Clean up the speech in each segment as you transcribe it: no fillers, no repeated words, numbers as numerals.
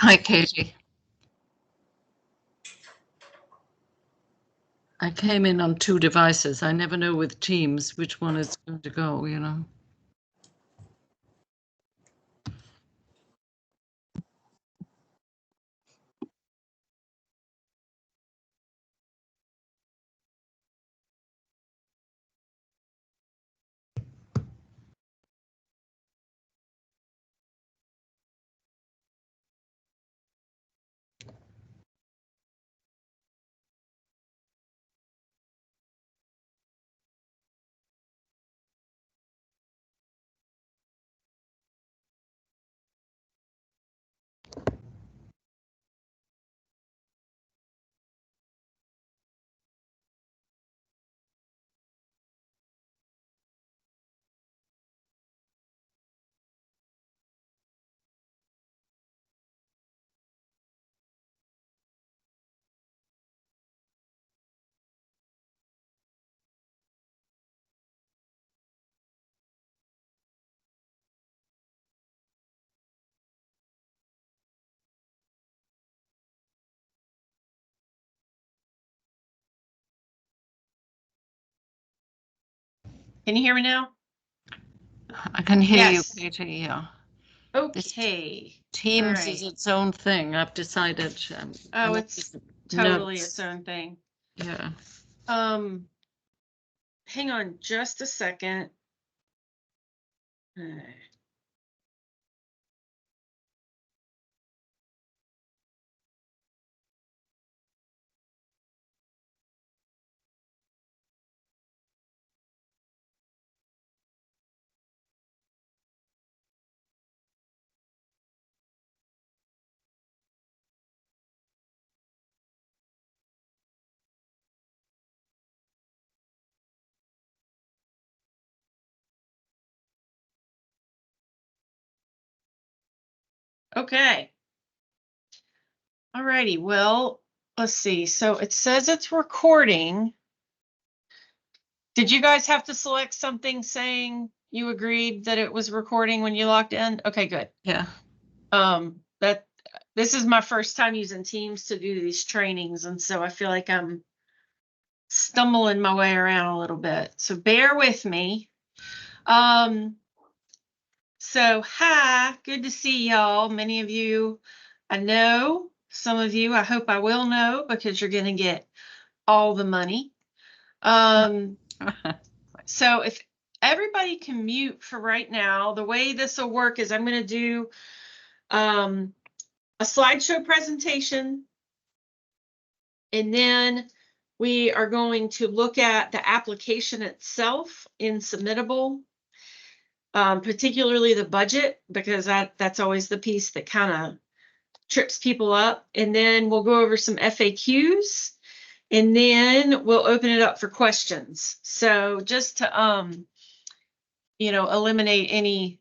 Hi, Katie. I came in on 2 devices. I never know with Teams which one is going to go, you know. Can you hear me now? I can hear Yes. you, Katie, yeah. Okay. Teams right. is its own thing, I've decided. Oh, it's totally its own thing. Yeah. Hang on just a second. Okay. All righty. Well, let's see. So it says it's recording. Did you guys have to select something saying you agreed that it was recording when you logged in? Okay, good. Yeah. This is my first time using Teams to do these trainings, and so I feel like I'm stumbling my way around a little bit. So bear with me. So hi, good to see y'all. Many of you I know, some of you I hope I will know because you're gonna get all the money. So if everybody can mute for right now, the way this will work is I'm gonna do a slideshow presentation, and then we are going to look at the application itself in Submittable. Particularly the budget, because that's always the piece that kind of trips people up. And then we'll go over some FAQs, and then we'll open it up for questions. So just to eliminate any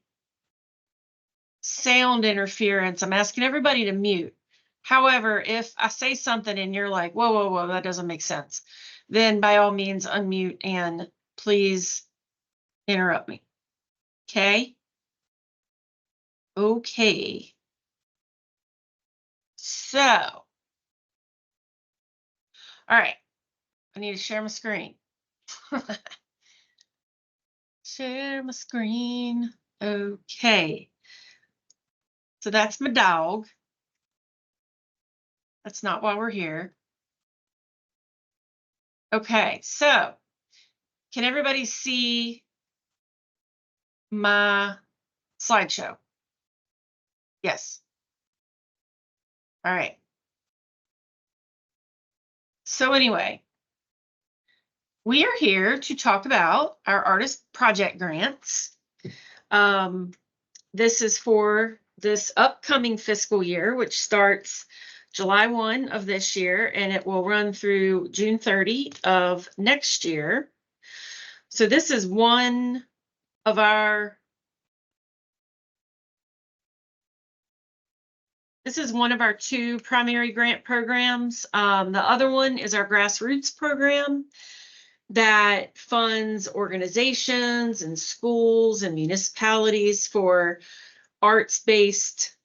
sound interference, I'm asking everybody to mute. However, if I say something and you're like, whoa, whoa, whoa, that doesn't make sense, then by all means unmute and please interrupt me. Okay. Okay. So, all right, I need to share my screen. Share my screen. Okay. So that's my dog. That's not why we're here. Okay, so can everybody see my slideshow? Yes. All right. So anyway, we are here to talk about our artist project grants. This is for this upcoming fiscal year, which starts July 1 of this year, and it will run through June 30 of next year. So this is one of our two primary grant programs. The other one is our grassroots program that funds organizations and schools and municipalities for arts-based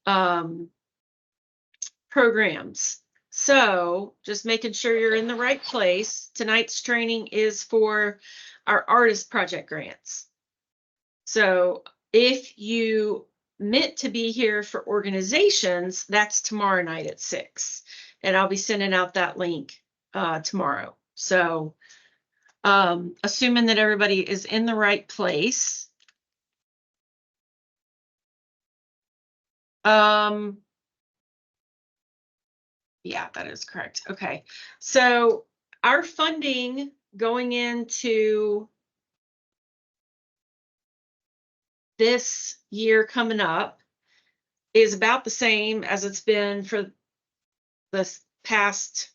programs. So just making sure you're in the right place. Tonight's training is for our artist project grants. So if you meant to be here for organizations, that's tomorrow night at 6. And I'll be sending out that link tomorrow. So assuming that everybody is in the right place. Yeah, that is correct. Okay. So our funding going into this year coming up is about the same as it's been for the past,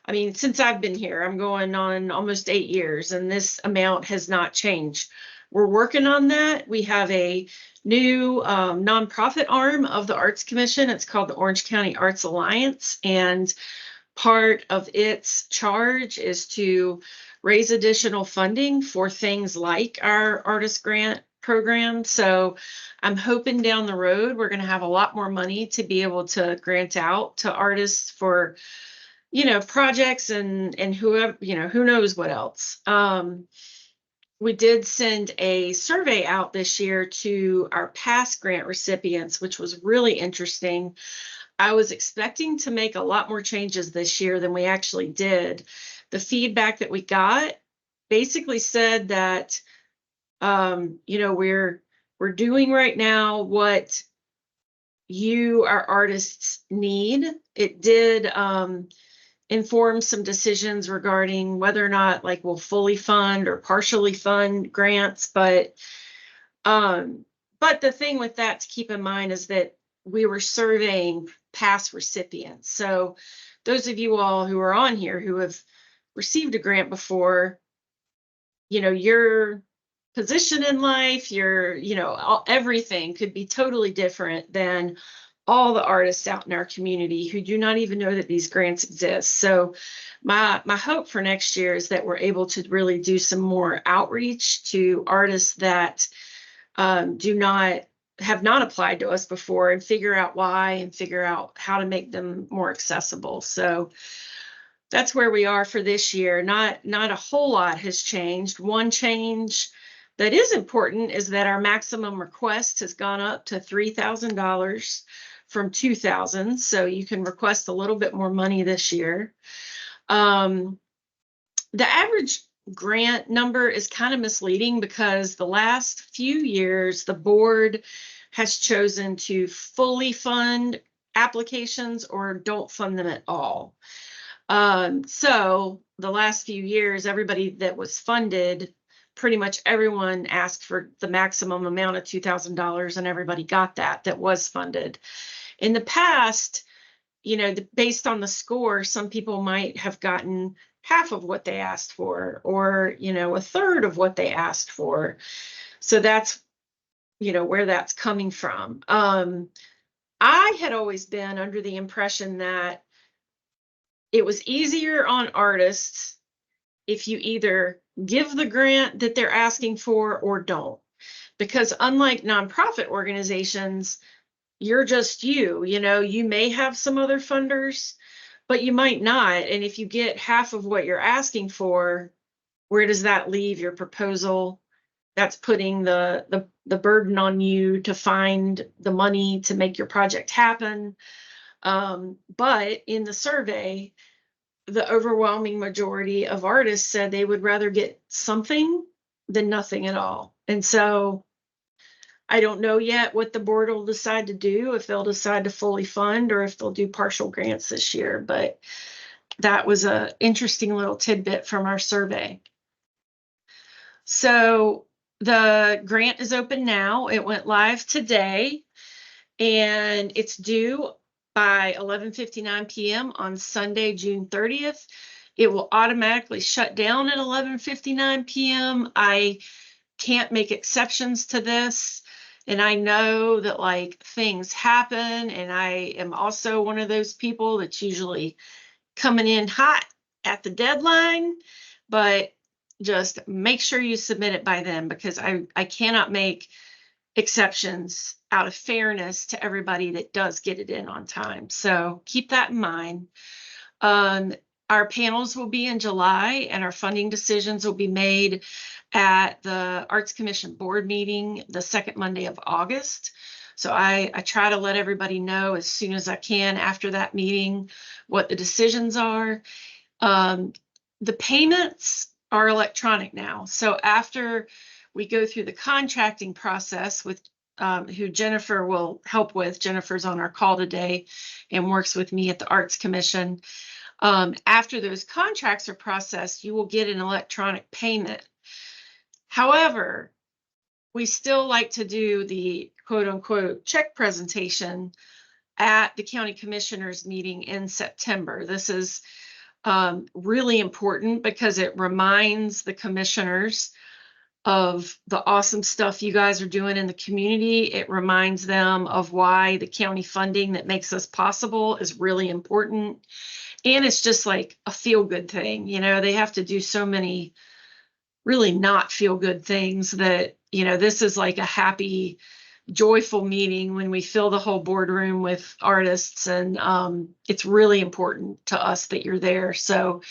I mean, since I've been here. I'm going on almost 8 years, and this amount has not changed. We're working on that. We have a new nonprofit arm of the Arts Commission. It's called the Orange County Arts Alliance, and part of its charge is to raise additional funding for things like our artist grant program. So I'm hoping down the road we're going to have a lot more money to be able to grant out to artists for, you know, projects and whoever, you know, who knows what else. We did send a survey out this year to our past grant recipients, which was really interesting. I was expecting to make a lot more changes this year than we actually did. The feedback that we got basically said that, you know, we're doing right now what you, our artists, need. It did inform some decisions regarding whether or not, like, we'll fully fund or partially fund grants. But the thing with that to keep in mind is that we were surveying past recipients. So those of you all who are on here who have received a grant before, you know, your position in life, your, you know, everything could be totally different than all the artists out in our community who do not even know that these grants exist. So my hope for next year is that we're able to really do some more outreach to artists that have not applied to us before, and figure out why and figure out how to make them more accessible. So that's where we are for this year. Not a whole lot has changed. One change that is important is that our maximum request has gone up to $3,000 from $2,000. So you can request a little bit more money this year. The average grant number is kind of misleading because the last few years, the board has chosen to fully fund applications or don't fund them at all. So the last few years, everybody that was funded, pretty much everyone asked for the maximum amount of $2,000, and everybody got that was funded. In the past, you know, based on the score, some people might have gotten half of what they asked for, or, you know, a third of what they asked for. So that's, you know, where that's coming from. I had always been under the impression that it was easier on artists if you either give the grant that they're asking for or don't. Because unlike nonprofit organizations, you're just you know, you may have some other funders, but you might not. And if you get half of what you're asking for, where does that leave your proposal? That's putting the burden on you to find the money to make your project happen. But in the survey, the overwhelming majority of artists said they would rather get something than nothing at all. And so I don't know yet what the board will decide to do, if they'll decide to fully fund or if they'll do partial grants this year. But that was an interesting little tidbit from our survey. So the grant is open now. It went live today, and it's due by 11:59 p.m. on Sunday, June 30th. It will automatically shut down at 11:59 p.m. I can't make exceptions to this. And I know that, like, things happen, and I am also one of those people that's usually coming in hot at the deadline, but just make sure you submit it by then, because I cannot make exceptions out of fairness to everybody that does get it in on time. So keep that in mind. Our panels will be in July, and our funding decisions will be made at the Arts Commission board meeting the second Monday of August. So I try to let everybody know as soon as I can after that meeting what the decisions are. The payments are electronic now. So after we go through the contracting process with who Jennifer will help with. Jennifer's on our call today and works with me at the Arts Commission. After those contracts are processed, you will get an electronic payment. However, we still like to do the quote unquote check presentation at the county commissioners meeting in September. This is really important because it reminds the commissioners of the awesome stuff you guys are doing in the community. It reminds them of why the county funding that makes us possible is really important. And it's just like a feel-good thing. You know, they have to do so many really not feel-good things that, you know, this is like a happy, joyful meeting when we fill the whole boardroom with artists. And it's really important to us that you're there. So,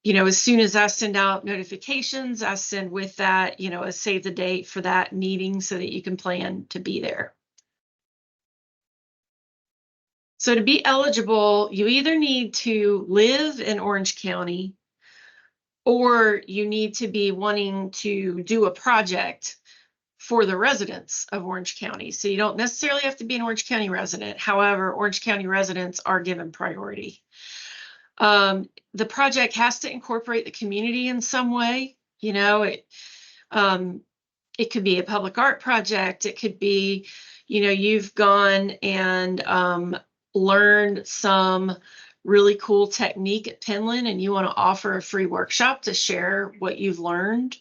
you know, as soon as I send out notifications, I send with that, you know, a save the date for that meeting so that you can plan to be there. So to be eligible, you either need to live in Orange County or you need to be wanting to do a project for the residents of Orange County. So you don't necessarily have to be an Orange County resident. However, Orange County residents are given priority. The project has to incorporate the community in some way. You know, it could be a public art project. It could be, you know, you've gone and learned some really cool technique at Penland and you want to offer a free workshop to share what you've learned.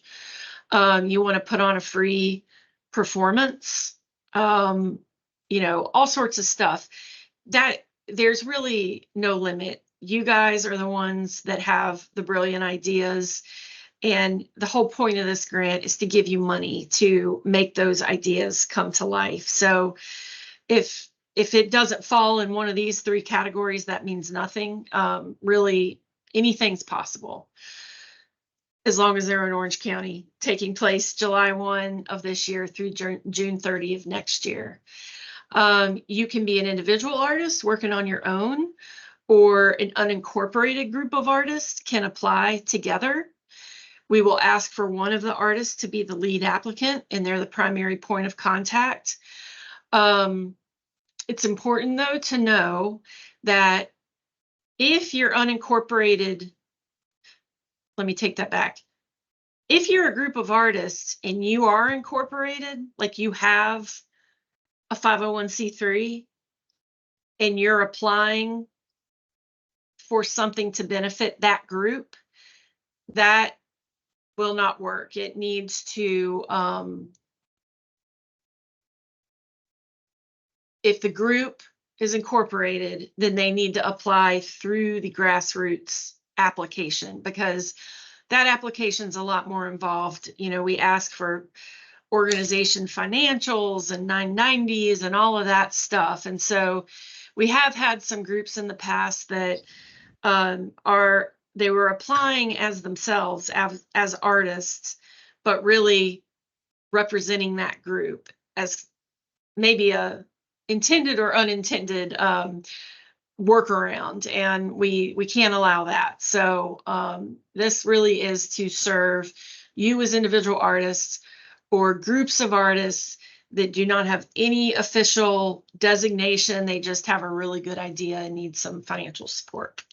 You want to put on a free performance, you know, all sorts of stuff. That there's really no limit. You guys are the ones that have the brilliant ideas. And the whole point of this grant is to give you money to make those ideas come to life. So if it doesn't fall in one of these three categories, that means nothing. Really, anything's possible as long as they're in Orange County, taking place July 1 of this year through June 30 of next year. You can be an individual artist working on your own, or an unincorporated group of artists can apply together. We will ask for one of the artists to be the lead applicant, and they're the primary point of contact. It's important, though, to know that if you're unincorporated, let me take that back. If you're a group of artists and you are incorporated, like you have a 501c3 and you're applying for something to benefit that group, that will not work. It needs to, if the group is incorporated, then they need to apply through the grassroots application, because that application is a lot more involved. You know, we ask for organization financials and 990s and all of that stuff. And so we have had some groups in the past that they were applying as themselves as artists, but really representing that group as maybe a intended or unintended workaround, and we can't allow that. So this really is to serve you as individual artists or groups of artists that do not have any official designation. They just have a really good idea and need some financial support.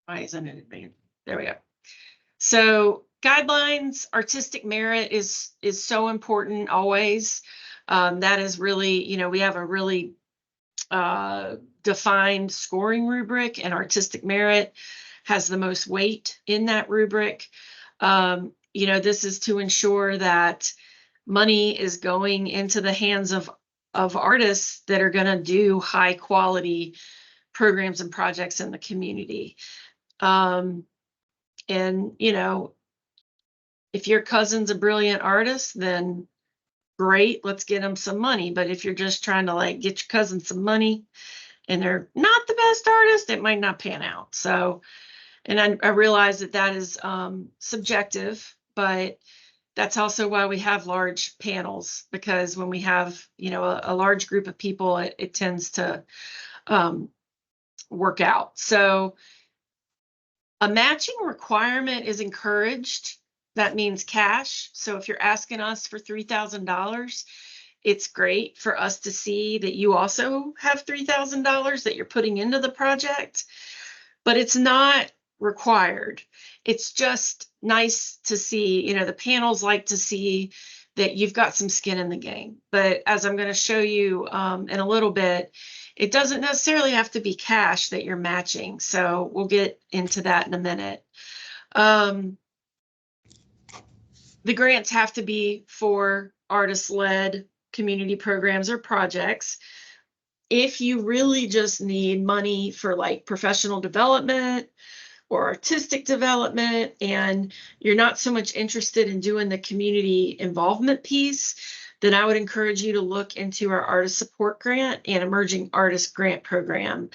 Why isn't it advanced? There we go. So guidelines, artistic merit is so important always. That is really, you know, we have a really defined scoring rubric, and artistic merit has the most weight in that rubric. You know, this is to ensure that money is going into the hands of artists that are going to do high quality programs and projects in the community. And, you know, If your cousin's a brilliant artist, then great, let's get them some money. But if you're just trying to like get your cousin some money and they're not the best artist, it might not pan out. So, and I realize that that is subjective, but that's also why we have large panels, because when we have, you know, a large group of people, it tends to work out. So a matching requirement is encouraged. That means cash. So if you're asking us for $3,000, it's great for us to see that you also have $3,000 that you're putting into the project, but it's not required. It's just nice to see, you know, the panels like to see that you've got some skin in the game. But as I'm going to show you in a little bit, it doesn't necessarily have to be cash that you're matching. So we'll get into that in a minute. The grants have to be for artist-led community programs or projects. If you really just need money for like professional development or artistic development, and you're not so much interested in doing the community involvement piece, then I would encourage you to look into our artist support grant and emerging artist grant program.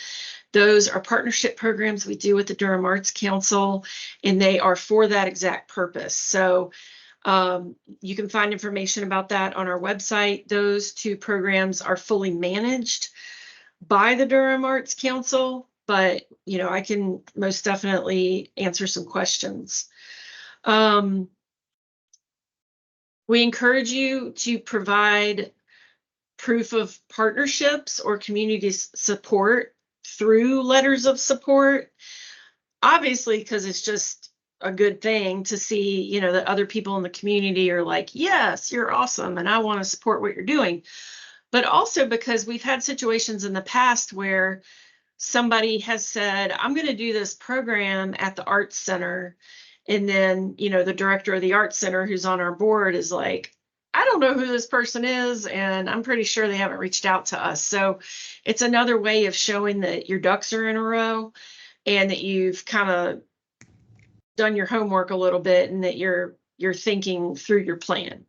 Those are partnership programs we do with the Durham Arts Council, and they are for that exact purpose. So you can find information about that on our website. Those two programs are fully managed by the Durham Arts Council, but you know, I can most definitely answer some questions. We encourage you to provide proof of partnerships or community support through letters of support, obviously, because it's just a good thing to see, you know, that other people in the community are like, yes, you're awesome, and I want to support what you're doing. But also because we've had situations in the past where somebody has said, I'm going to do this program at the Arts Center. And then, you know, the director of the Arts Center who's on our board is like, I don't know who this person is, and I'm pretty sure they haven't reached out to us. So it's another way of showing that your ducks are in a row and that you've kind of done your homework a little bit and that you're thinking through your plan.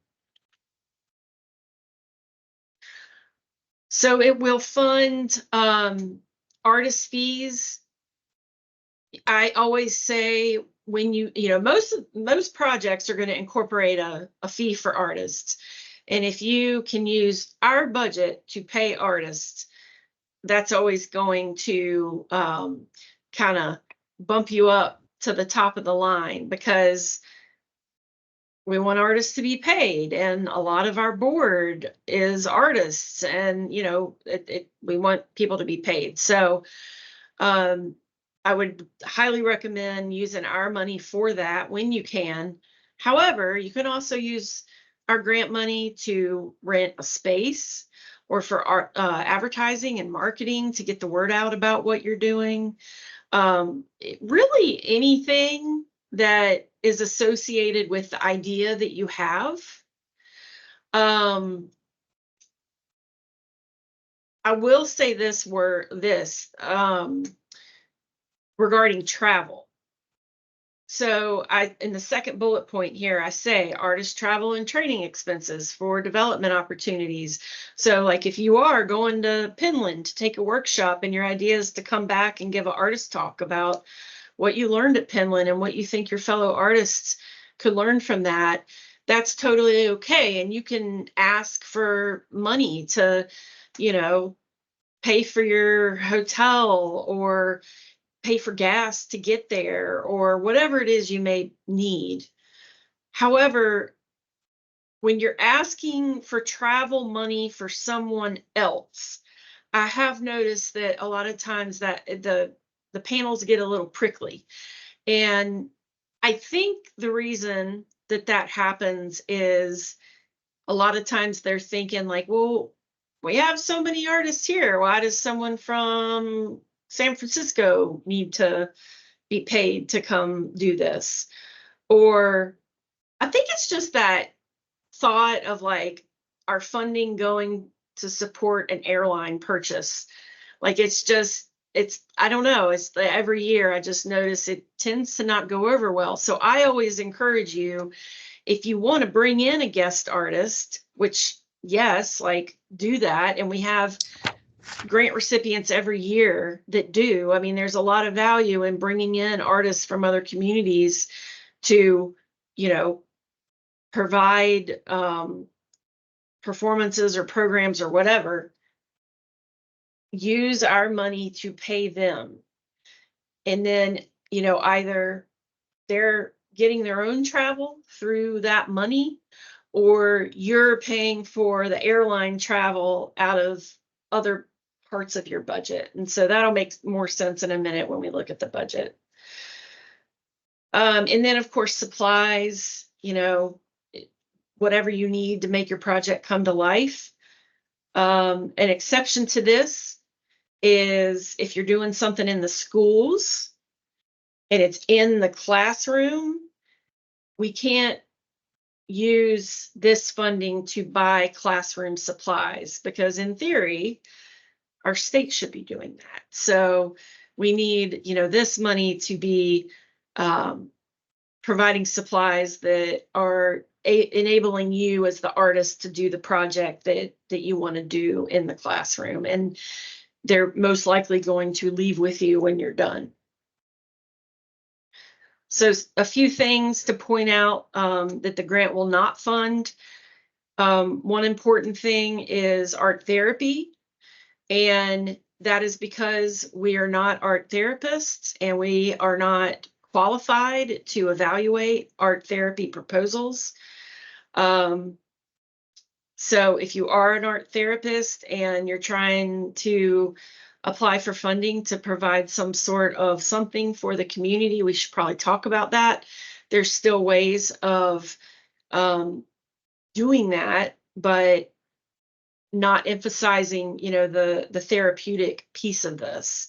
So it will fund artist fees. I always say when you know, most projects are going to incorporate a fee for artists. And if you can use our budget to pay artists, that's always going to kind of bump you up to the top of the line, because we want artists to be paid, and a lot of our board is artists, and you know, we want people to be paid. So I would highly recommend using our money for that when you can. However, you can also use our grant money to rent a space or for art, advertising and marketing to get the word out about what you're doing. Really anything that is associated with the idea that you have. I will say this regarding travel. So in the second bullet point here, I say artist travel and training expenses for development opportunities. So like if you are going to Pinland to take a workshop and your idea is to come back and give an artist talk about what you learned at Pinland and what you think your fellow artists could learn from that, that's totally okay. And you can ask for money to, you know, pay for your hotel or pay for gas to get there or whatever it is you may need. However, when you're asking for travel money for someone else, I have noticed that a lot of times that the panels get a little prickly. And I think the reason that that happens is a lot of times they're thinking like, well, we have so many artists here. Why does someone from San Francisco need to be paid to come do this? Or I think it's just that thought of like our funding going to support an airline purchase. Like it's I don't know, it's every year I just notice it tends to not go over well. So I always encourage you, If you want to bring in a guest artist, which yes, like do that. And we have grant recipients every year that do. I mean, there's a lot of value in bringing in artists from other communities to, provide performances or programs or whatever. Use our money to pay them. And then, either they're getting their own travel through that money, or you're paying for the airline travel out of other parts of your budget. And so that'll make more sense in a minute when we look at the budget. And then, of course, supplies, whatever you need to make your project come to life. An exception to this is if you're doing something in the schools and it's in the classroom, we can't use this funding to buy classroom supplies, because in theory, our state should be doing that. So we need, this money to be providing supplies that are enabling you as the artist to do the project that you want to do in the classroom. And they're most likely going to leave with you when you're done. So a few things to point out that the grant will not fund. One important thing is art therapy. And that is because we are not art therapists and we are not qualified to evaluate art therapy proposals. So if you are an art therapist and you're trying to apply for funding to provide some sort of something for the community, we should probably talk about that. There's still ways of doing that, but not emphasizing, the therapeutic piece of this.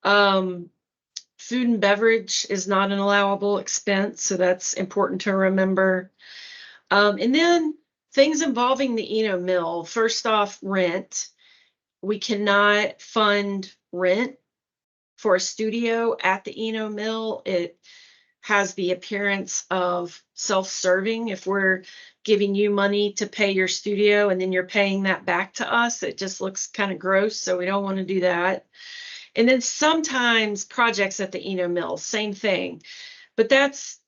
Food and beverage is not an allowable expense, so that's important to remember. And then things involving the Eno Mill. First off, rent. We cannot fund rent for a studio at the Eno Mill. It has the appearance of self-serving. If we're giving you money to pay your studio and then you're paying that back to us, it just looks kind of gross, so we don't want to do that. And then sometimes projects at the Eno Mill, same thing, but that's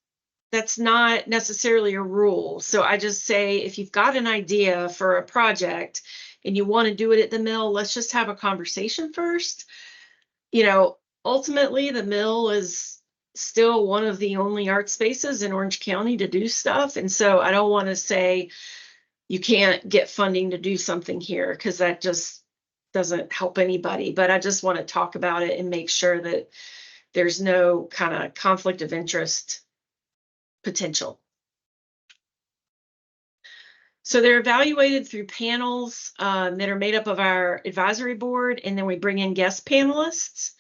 not necessarily a rule. So I just say, if you've got an idea for a project and you want to do it at the mill, let's just have a conversation first. Ultimately, the mill is still one of the only art spaces in Orange County to do stuff. And so I don't want to say you can't get funding to do something here, because that just doesn't help anybody. But I just want to talk about it and make sure that there's no kind of conflict of interest potential. So they're evaluated through panels that are made up of our advisory board, and then we bring in guest panelists.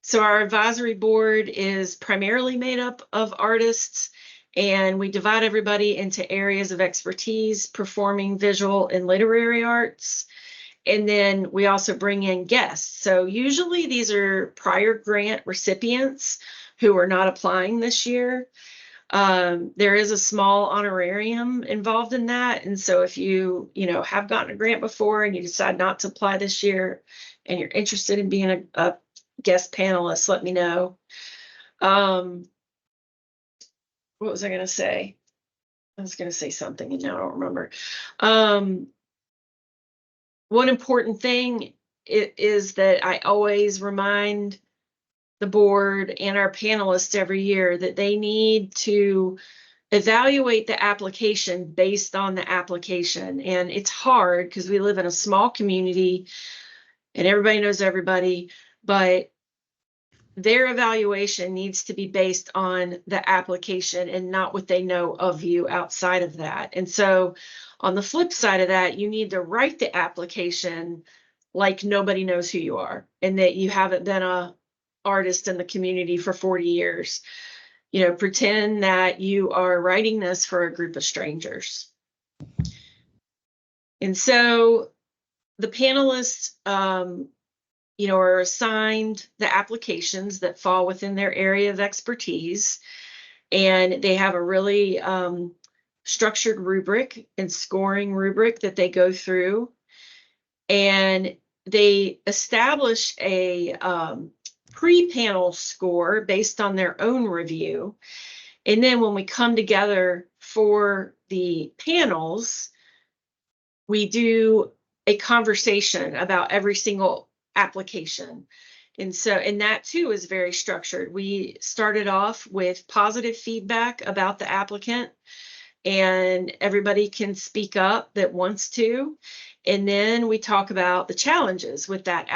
So our advisory board is primarily made up of artists, and we divide everybody into areas of expertise: performing, visual, and literary arts. And then we also bring in guests. So usually these are prior grant recipients who are not applying this year. There is a small honorarium involved in that. And so if you, have gotten a grant before and you decide not to apply this year and you're interested in being a guest panelist, let me know. What was I going to say? I was going to say something and now I don't remember. One important thing is that I always remind the board and our panelists every year that they need to evaluate the application based on the application. And it's hard because we live in a small community and everybody knows everybody, but their evaluation needs to be based on the application and not what they know of you outside of that. And so on the flip side of that, you need to write the application like nobody knows who you are and that you haven't been a artist in the community for 40 years. Pretend that you are writing this for a group of strangers. And so the panelists, are assigned the applications that fall within their area of expertise. And they have a really structured rubric and scoring rubric that they go through, and they establish a pre-panel score based on their own review. And then when we come together for the panels, we do a conversation about every single application. And that too is very structured. We started off with positive feedback about the applicant, and everybody can speak up that wants to. And then we talk about the challenges with that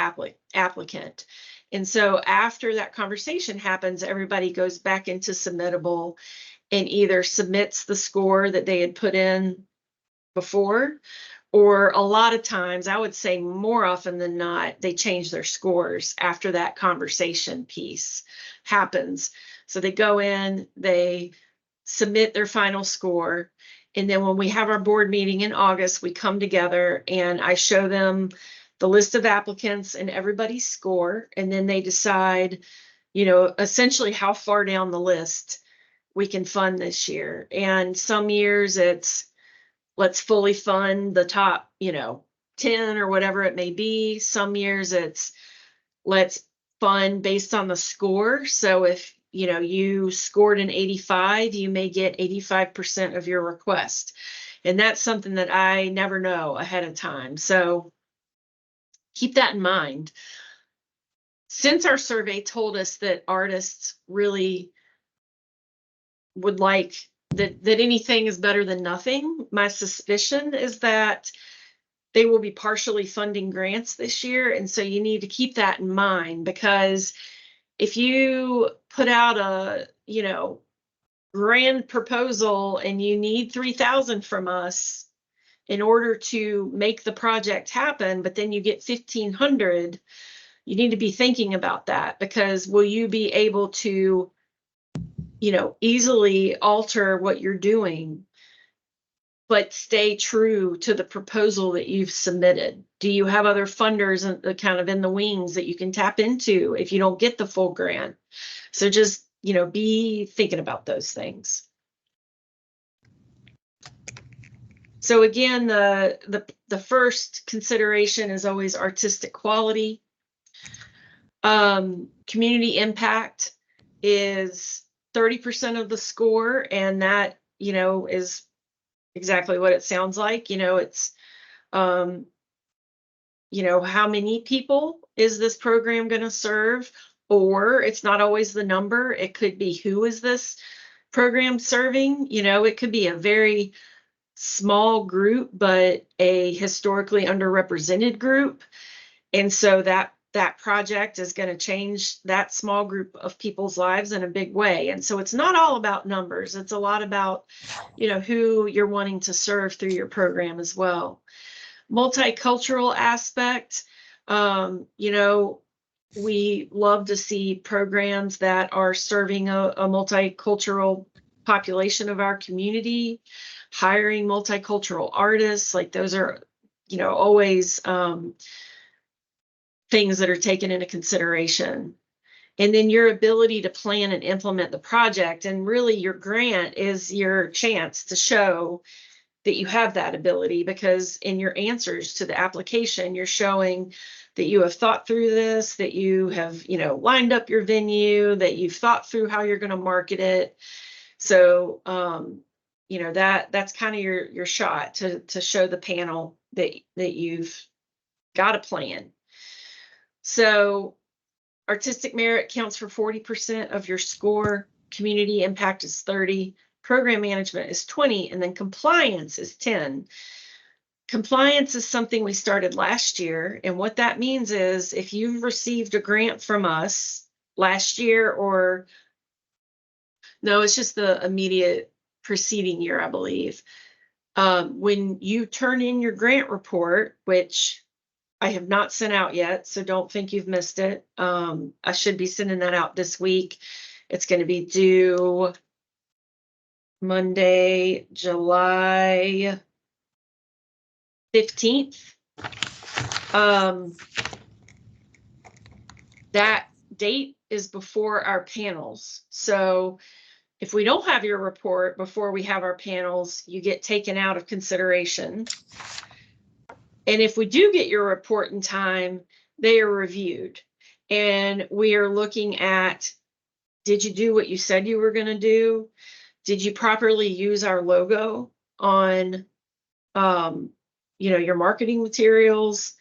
applicant. And so after that conversation happens, everybody goes back into submittable and either submits the score that they had put in before, or a lot of times, I would say more often than not, they change their scores after that conversation piece happens. So they go in, they submit their final score, and then when we have our board meeting in August, we come together and I show them the list of applicants and everybody's score, and then they decide, essentially how far down the list we can fund this year. And some years it's, let's fully fund the top, 10 or whatever it may be. Some years it's, let's fund based on the score. So if, you scored an 85, you may get 85% of your request. And that's something that I never know ahead of time. So keep that in mind. Since our survey told us that artists really would like that anything is better than nothing, my suspicion is that they will be partially funding grants this year. And so you need to keep that in mind, because if you put out a, grand proposal and you need 3,000 from us in order to make the project happen, but then you get 1,500, you need to be thinking about that, because will you be able to, easily alter what you're doing, but stay true to the proposal that you've submitted? Do you have other funders kind of in the wings that you can tap into if you don't get the full grant? So just, be thinking about those things. So again, the first consideration is always artistic quality. Community impact is 30% of the score, and that, is exactly what it sounds like. It's, how many people is this program going to serve? Or it's not always the number. It could be, who is this program serving? It could be a very small group, but a historically underrepresented group. And so that project is going to change that small group of people's lives in a big way. And so it's not all about numbers. It's a lot about, who you're wanting to serve through your program as well. Multicultural aspect, we love to see programs that are serving a multicultural population of our community, hiring multicultural artists. Like, those are, always things that are taken into consideration. And then your ability to plan and implement the project. And really, your grant is your chance to show that you have that ability, because in your answers to the application, you're showing that you have thought through this, that you have, lined up your venue, that you've thought through how you're going to market it. So, that's kind of your shot to show the panel that you've got a plan. So artistic merit counts for 40% of your score, community impact is 30, program management is 20, and then compliance is 10. Compliance is something we started last year, and what that means is if you've received a grant from us last year, or no, it's just the immediate preceding year, I believe. When you turn in your grant report, which I have not sent out yet, so don't think you've missed it. I should be sending that out this week. It's going to be due Monday, July 15th. That date is before our panels. So If we don't have your report before we have our panels, you get taken out of consideration. And if we do get your report in time, they are reviewed. And we are looking at, did you do what you said you were going to do? Did you properly use our logo on, your marketing materials?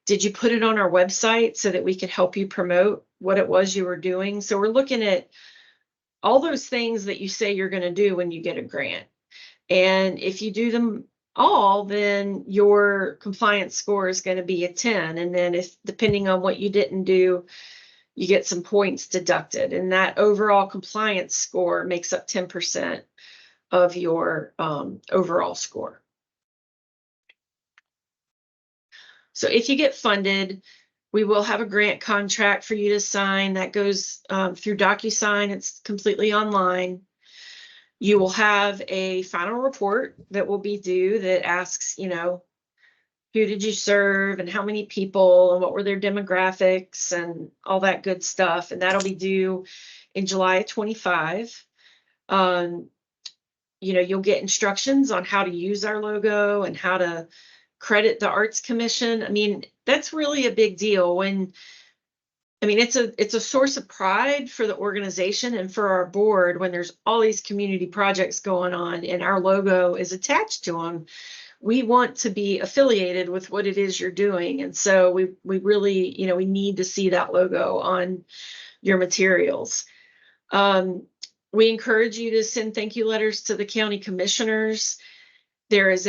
Did you put it on our website so that we could help you promote what it was you were doing? So we're looking at all those things that you say you're going to do when you get a grant. And if you do them all, then your compliance score is going to be a 10. And then if depending on what you didn't do, you get some points deducted. And that overall compliance score makes up 10% of your overall score. So if you get funded, we will have a grant contract for you to sign that goes through DocuSign. It's completely online. You will have a final report that will be due that asks, who did you serve and how many people and what were their demographics and all that good stuff. And that'll be due in July of 25. You'll get instructions on how to use our logo and how to credit the Arts Commission. I mean, that's really a big deal it's a source of pride for the organization and for our board when there's all these community projects going on and our logo is attached to them. We want to be affiliated with what it is you're doing. And so we really, we need to see that logo on your materials. We encourage you to send thank you letters to the county commissioners. There is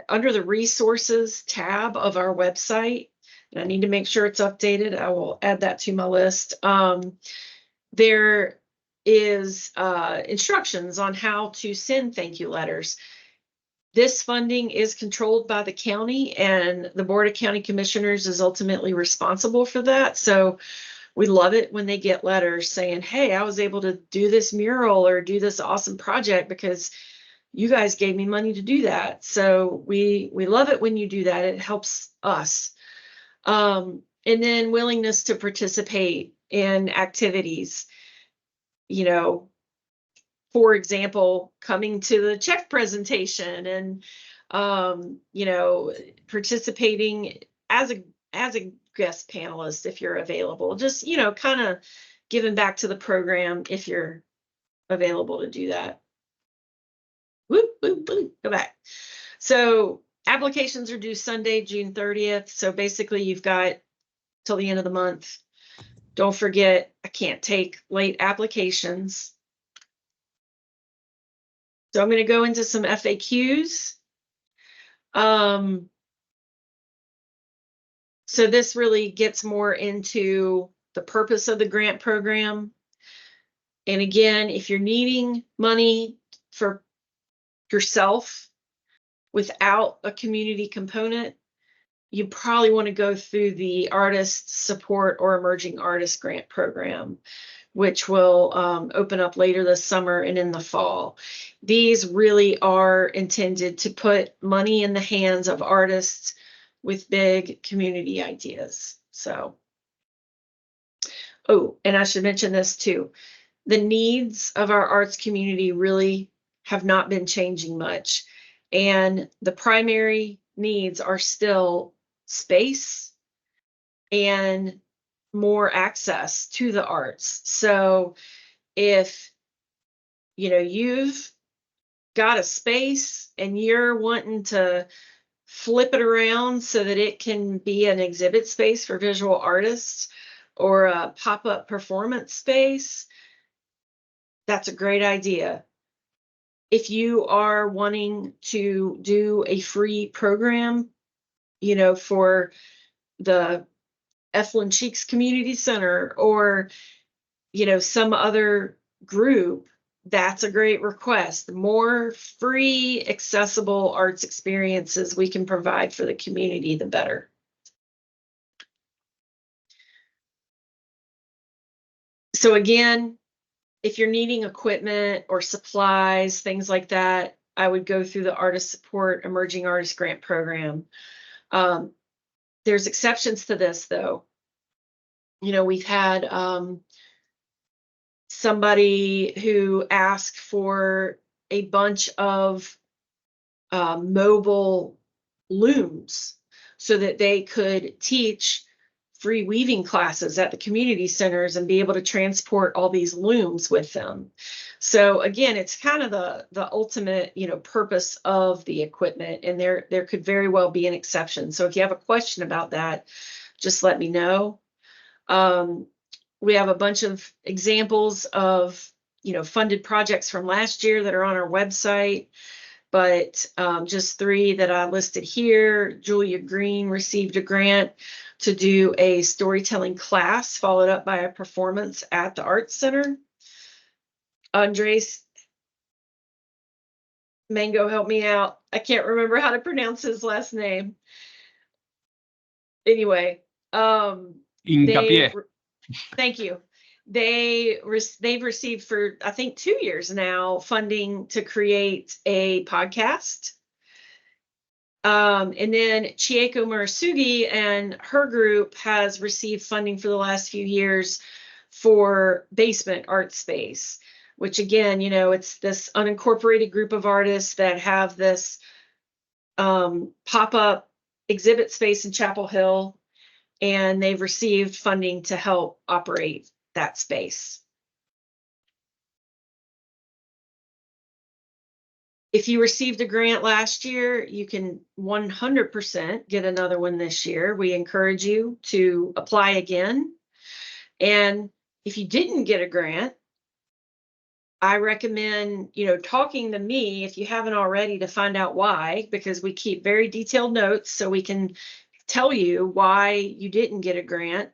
under the resources tab of our website, and I need to make sure it's updated. I will add that to my list. There is instructions on how to send thank you letters. This funding is controlled by the county, and the Board of County Commissioners is ultimately responsible for that. So we love it when they get letters saying, hey, I was able to do this mural or do this awesome project because you guys gave me money to do that. So we love it when you do that. It helps us. And then willingness to participate in activities. For example, coming to the check presentation and participating as a guest panelist if you're available. Just kind of giving back to the program if you're available to do that. Whoop, whoop, whoop, go back. So applications are due Sunday, June 30th. So basically you've got till the end of the month. Don't forget, I can't take late applications. So I'm going to go into some FAQs. So this really gets more into the purpose of the grant program. And again, if you're needing money for yourself without a community component, you probably want to go through the Artist Support or Emerging Artist Grant Program, which will open up later this summer and in the fall. These really are intended to put money in the hands of artists with big community ideas. So, and I should mention this too. The needs of our arts community really have not been changing much. And the primary needs are still space and more access to the arts. So if you've got a space and you're wanting to flip it around so that it can be an exhibit space for visual artists or a pop-up performance space, that's a great idea. If you are wanting to do a free program, for the Eflin Cheeks Community Center or, some other group, that's a great request. The more free, accessible arts experiences we can provide for the community, the better. So again, if you're needing equipment or supplies, things like that, I would go through the Artist Support Emerging Artist Grant Program. There's exceptions to this, though. We've had somebody who asked for a bunch of mobile looms so that they could teach free weaving classes at the community centers and be able to transport all these looms with them. So again, it's kind of the ultimate, purpose of the equipment, and there could very well be an exception. So if you have a question about that, just let me know. We have a bunch of examples of, funded projects from last year that are on our website, but just 3 that I listed here. Julia Green received a grant to do a storytelling class, followed up by a performance at the Arts Center. Andres Mango, help me out. I can't remember how to pronounce his last name. Anyway, Hincapié. Thank you. They've received for, I think, 2 years now, funding to create a podcast. And then Chieko Murasugi and her group has received funding for the last few years for basement art space, which again, it's this unincorporated group of artists that have this pop-up exhibit space in Chapel Hill, and they've received funding to help operate that space. If you received a grant last year, you can 100% get another one this year. We encourage you to apply again. And if you didn't get a grant, I recommend, talking to me if you haven't already to find out why, because we keep very detailed notes so we can tell you why you didn't get a grant.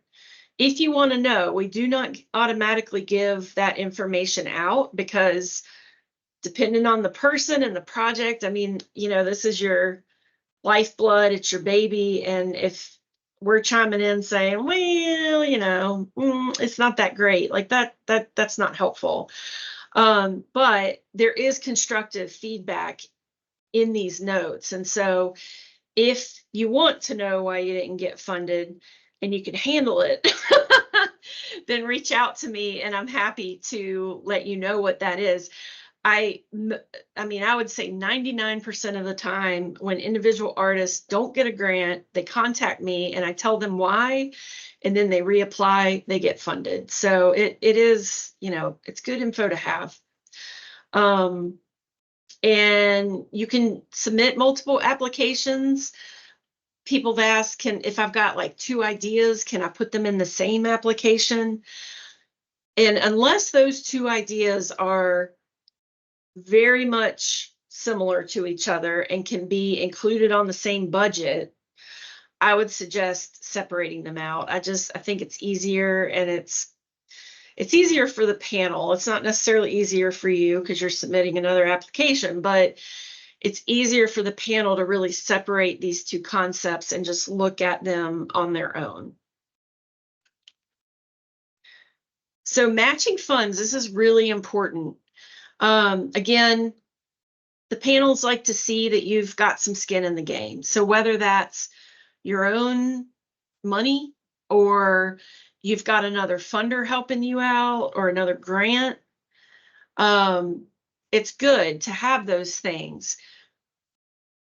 If you want to know, we do not automatically give that information out because depending on the person and the project, I mean, this is your lifeblood, it's your baby. And if we're chiming in saying, well, it's not that great, like that's not helpful. But there is constructive feedback in these notes. And so if you want to know why you didn't get funded and you can handle it, then reach out to me and I'm happy to let you know what that is. I mean, I would say 99% of the time when individual artists don't get a grant, they contact me and I tell them why, and then they reapply, they get funded. So it is, it's good info to have. And you can submit multiple applications. People have asked, if I've got like 2 ideas, can I put them in the same application? And unless those 2 ideas are very much similar to each other and can be included on the same budget, I would suggest separating them out. I think it's easier, and it's easier for the panel. It's not necessarily easier for you because you're submitting another application, but it's easier for the panel to really separate these 2 concepts and just look at them on their own. So matching funds, this is really important. Again, the panels like to see that you've got some skin in the game. So whether that's your own money or you've got another funder helping you out or another grant, it's good to have those things.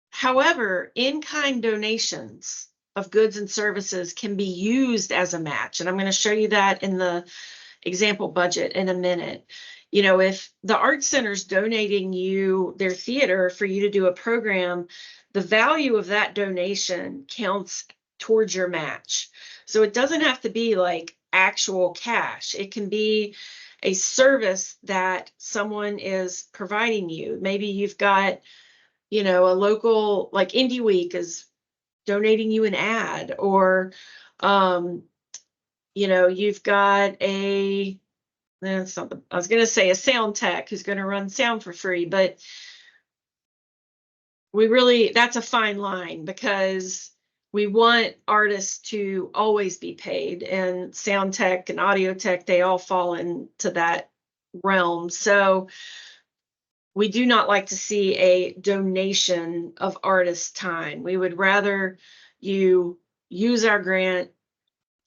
However, in-kind donations of goods and services can be used as a match. And I'm going to show you that in the example budget in a minute. If the Art Center's donating you their theater for you to do a program, the value of that donation counts towards your match. So it doesn't have to be like actual cash. It can be a service that someone is providing you. Maybe you've got, a local, like Indie Week is donating you an ad, or, you've got I was going to say a sound tech who's going to run sound for free, but that's a fine line because we want artists to always be paid, and sound tech and audio tech, they all fall into that realm. So we do not like to see a donation of artist time. We would rather you use our grant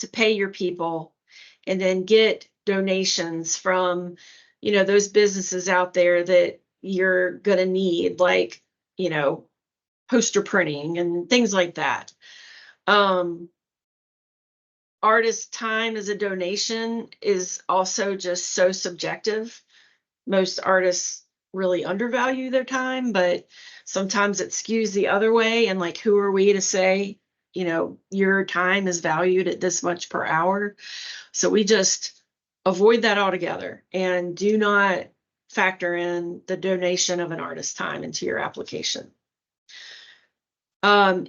to pay your people and then get donations from, you know, those businesses out there that you're going to need, like, you know, poster printing and things like that. Artist time as a donation is also just so subjective. Most artists really undervalue their time, but sometimes it skews the other way. And like, who are we to say, you know, your time is valued at this much per hour? So we just avoid that altogether and do not factor in the donation of an artist's time into your application.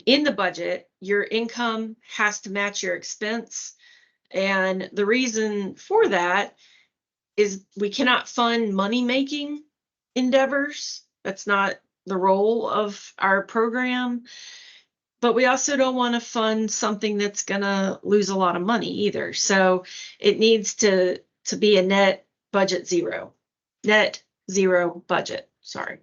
In the budget, your income has to match your expense. And the reason for that is we cannot fund money-making endeavors. That's not the role of our program. But we also don't want to fund something that's going to lose a lot of money either. So it needs to be a net zero budget, sorry.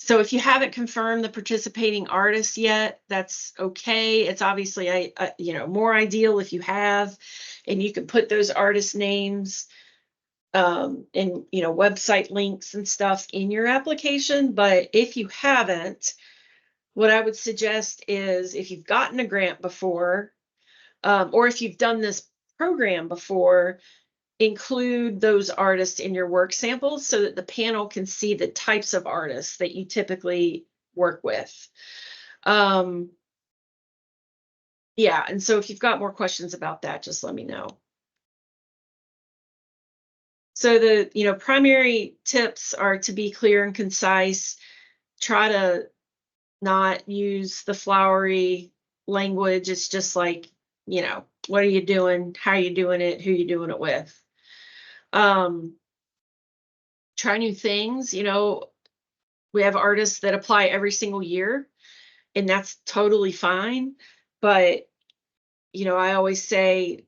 So if you haven't confirmed the participating artists yet, that's okay. It's obviously you know, more ideal if you have, and you can put those artist names and, you know, website links and stuff in your application. But if you haven't, what I would suggest is, if you've gotten a grant before, or if you've done this program before, include those artists in your work samples so that the panel can see the types of artists that you typically work with. Yeah, and so if you've got more questions about that, just let me know. So the, you know, primary tips are to be clear and concise. Try to not use the flowery language. It's just like, you know, what are you doing? How are you doing it? Who are you doing it with? Try new things. You know, we have artists that apply every single year, and that's totally fine. But, you know, I always say,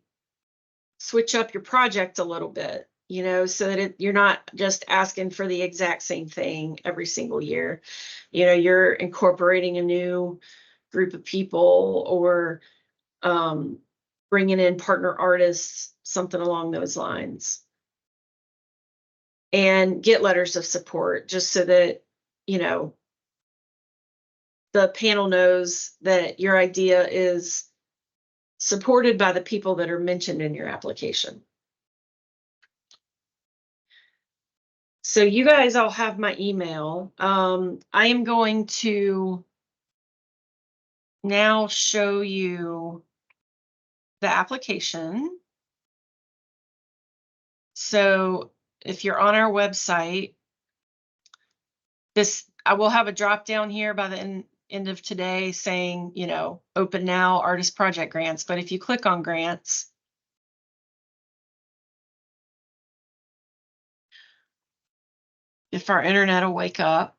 switch up your project a little bit, you know, so that you're not just asking for the exact same thing every single year. You know, you're incorporating a new group of people, or bringing in partner artists, something along those lines. And get letters of support, just so that, you know, the panel knows that your idea is supported by the people that are mentioned in your application. So you guys all have my email. I am going to now show you the application. So if you're on our website, I will have a drop down here by the end of today saying, you know, open now, artist project grants. But if you click on grants, if our internet will wake up.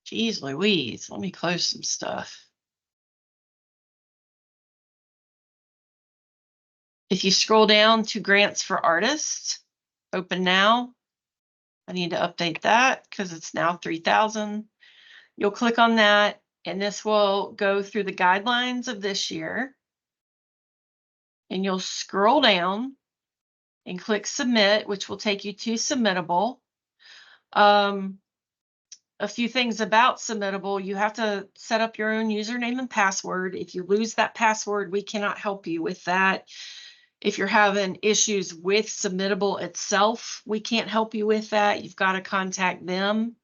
Geez Louise, let me close some stuff. If you scroll down to grants for artists, open now. I need to update that because it's now 3,000. You'll click on that, and this will go through the guidelines of this year. And you'll scroll down and click submit, which will take you to submittable. A few things about submittable: you have to set up your own username and password. If you lose that password, we cannot help you with that. If you're having issues with submittable itself, we can't help you with that. You've got to contact them.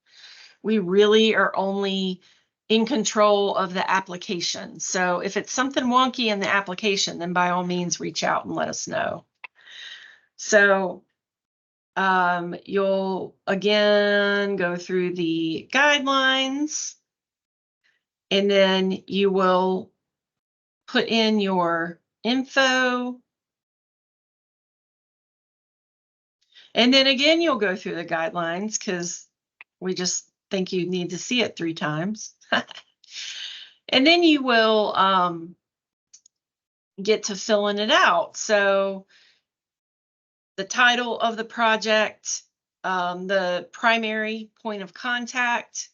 We really are only in control of the application. So if it's something wonky in the application, then by all means reach out and let us know. So you'll again go through the guidelines, and then you will put in your info. And then again, you'll go through the guidelines because we just think you need to see it 3 times. And then you will get to filling it out. So the title of the project, the primary point of contact,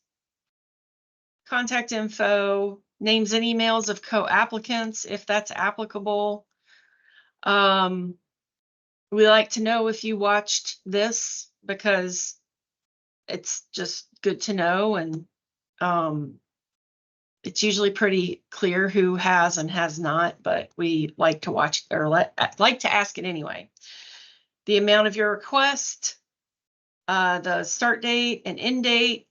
contact info, names and emails of co-applicants, if that's applicable. We like to know if you watched this because it's just good to know, and it's usually pretty clear who has and has not, but we like to watch or like to ask it anyway. The amount of your request, the start date and end date,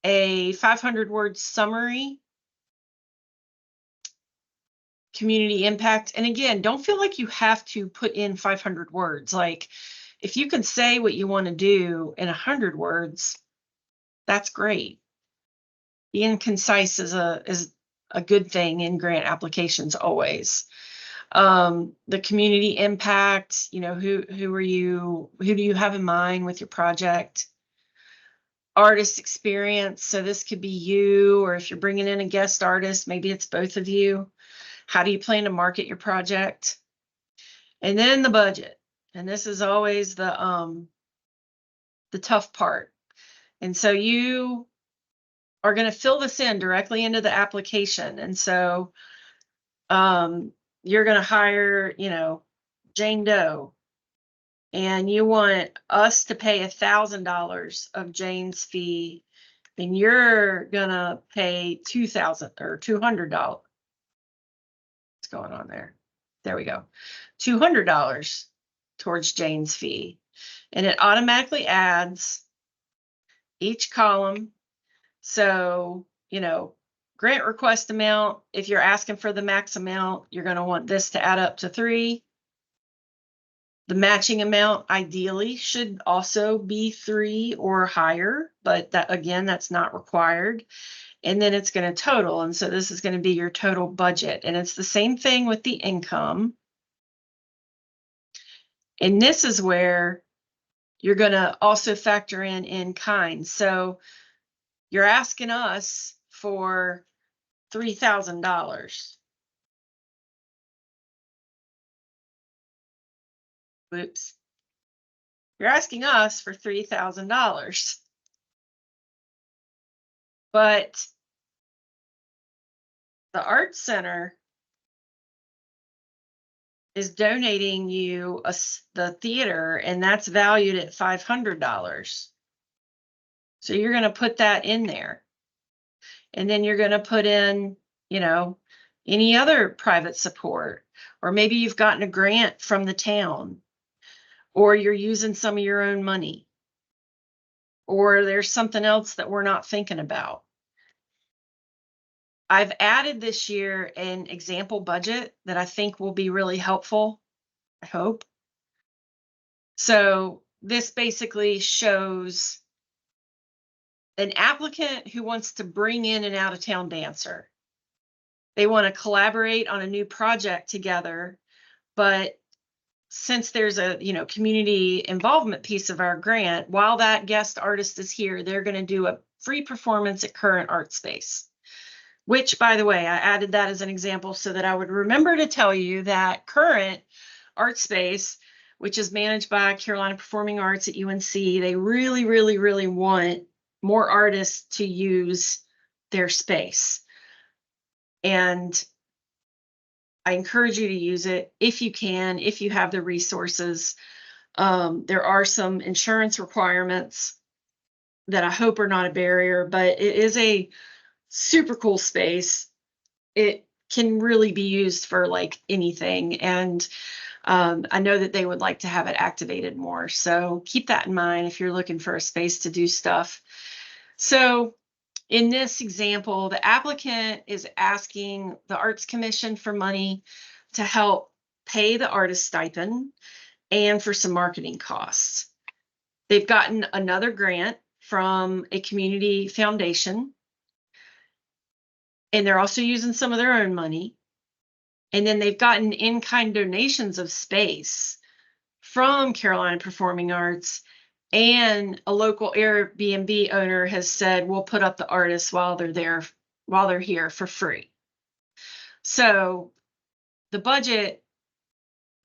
a 500-word summary, community impact. And again, don't feel like you have to put in 500 words. Like, if you can say what you want to do in 100 words, that's great. Being concise is a good thing in grant applications always. The community impact, you know, who do you have in mind with your project? Artist experience, so this could be you, or if you're bringing in a guest artist, maybe it's both of you. How do you plan to market your project? And then the budget, and this is always the tough part. And so you are going to fill this in directly into the application. And so you're going to hire, you know, Jane Doe, and you want us to pay $1,000 of Jane's fee, and you're going to pay $2,000 or $200. What's going on there? There we go. $200 towards Jane's fee. And it automatically adds each column. So, you know, grant request amount, if you're asking for the max amount, you're going to want this to add up to 3. The matching amount ideally should also be 3 or higher, but that, again, that's not required. And then it's going to total. And so this is going to be your total budget. And it's the same thing with the income. And this is where you're going to also factor in kind. So you're asking us for $3,000. Whoops. You're asking us for $3,000. But the Art Center is donating you the theater, and that's valued at $500. So you're going to put that in there. And then you're going to put in, you know, any other private support, or maybe you've gotten a grant from the town, or you're using some of your own money, or there's something else that we're not thinking about. I've added this year an example budget that I think will be really helpful, I hope. So this basically shows an applicant who wants to bring in an out-of-town dancer. They want to collaborate on a new project together, but since there's a, you know, community involvement piece of our grant, while that guest artist is here, they're going to do a free performance at Current Art Space. Which, by the way, I added that as an example so that I would remember to tell you that Current Art Space, which is managed by Carolina Performing Arts at UNC, they really, really, really want more artists to use their space. And I encourage you to use it if you can, if you have the resources. There are some insurance requirements that I hope are not a barrier, but it is a super cool space. It can really be used for like anything. And I know that they would like to have it activated more. So keep that in mind if you're looking for a space to do stuff. So in this example, the applicant is asking the Arts Commission for money to help pay the artist stipend and for some marketing costs. They've gotten another grant from a community foundation, and they're also using some of their own money. And then they've gotten in-kind donations of space from Carolina Performing Arts, and a local Airbnb owner has said, we'll put up the artists while they're here for free. So the budget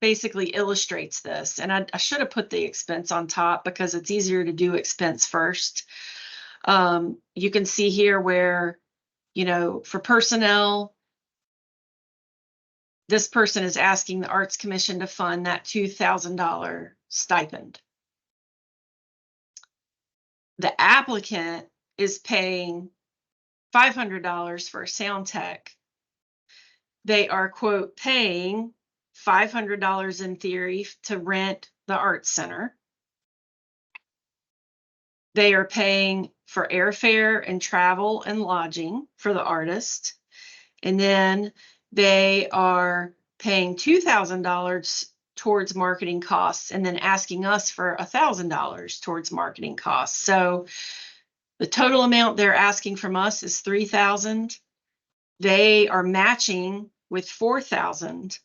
basically illustrates this. And I should have put the expense on top because it's easier to do expense first. You can see here where for personnel, this person is asking the Arts Commission to fund that $2,000 stipend. The applicant is paying $500 for a sound tech. They are, quote, paying $500 in theory to rent the Arts Center. They are paying for airfare and travel and lodging for the artist. And then they are paying $2,000 towards marketing costs and then asking us for $1,000 towards marketing costs. So the total amount they're asking from us is $3,000. They are matching with $4,000